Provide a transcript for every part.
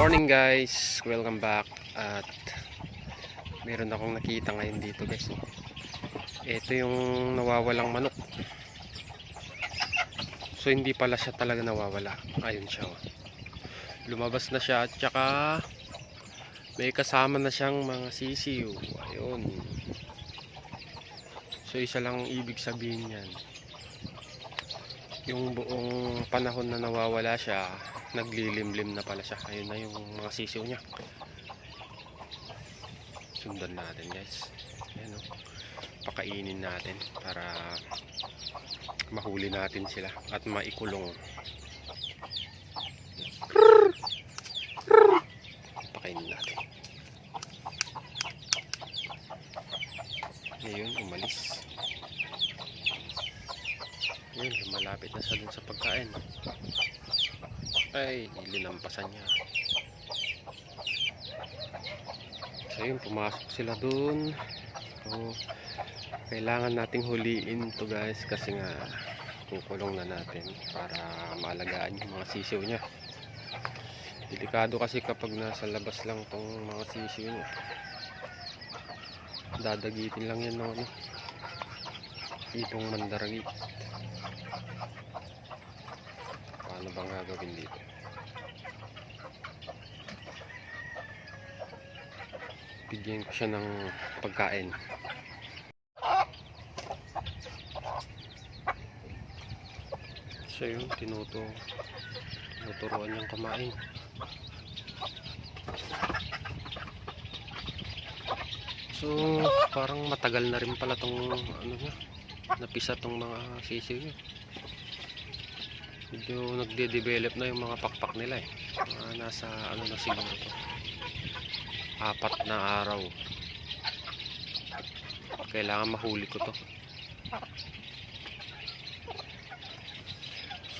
morning guys, welcome back. At meron akong nakita ngayon dito guys. Ito yung nawawalang manok. So hindi pala siya talaga nawawala. Ayun siya. Lumabas na siya at saka may kasama na siyang mga sisiw. Ayun. So isa lang ibig sabihin yan. Yung buong panahon na nawawala siya, naglilimlim na pala siya. Ayun na yung mga sisiw niya. Sundan natin guys. Ayan, pakainin natin para mahuli natin sila at maikulong. Pakainin natin. Ngayon umalis. Ayun, lumalapit na siya dun sa pagkain. Ay, linampasan niya. So yun, pumasok sila dun. So, kailangan nating huliin to guys kasi nga kukulong na natin para maalagaan yung mga sisiw niya. Delikado kasi kapag nasa labas lang tong mga sisiw niya. Dadagitin lang yan ng itong mandaragit. Paano bang gagawin dito? Bigyan ko siya ng pagkain. So yun, tinuturuan niyang kumain. So parang matagal na rin pala tong napisa tong mga sisiw niya. Medyo nagde-develop na yung mga pakpak nila eh. Nasa na siguro to. 4 na araw. Kailangan mahuli ko to.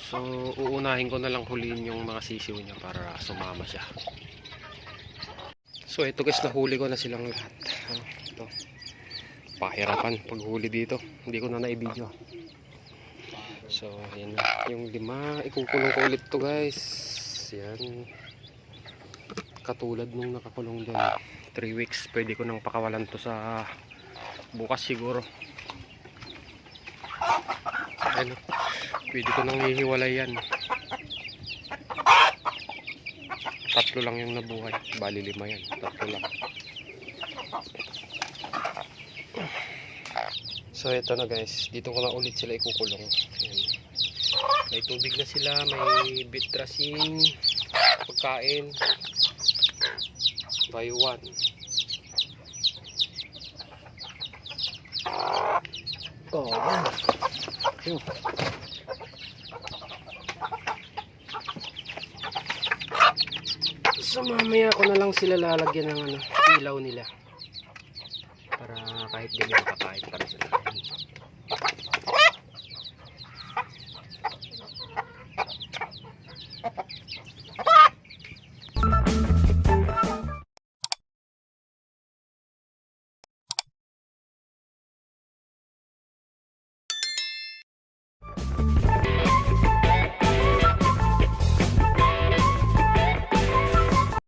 So uunahin ko na lang huliin yung mga sisiw niya para sumama siya. So ito guys, nahuli ko na silang lahat. Ito. Pahirapan paghuli dito. Hindi ko na na-video. So ayan na yung 5. Ikukulong ko ulit to guys. Yan. Katulad nung nakakulong doon. 3 weeks. Pwede ko nang pakawalan to sa bukas siguro. Ayan. Pwede ko nang hihiwalay yan. 3 lang yung nabuhay. Bali 5 yan. 3 lang. So ito na guys, dito ko na ulit sila ikukulong. Ayan. May tubig na sila, may bitrasin, pagkain by 1. Oh, yan. So mamaya ko na lang sila lalagyan ng ilaw nila para kahit di makakain pa rin sila.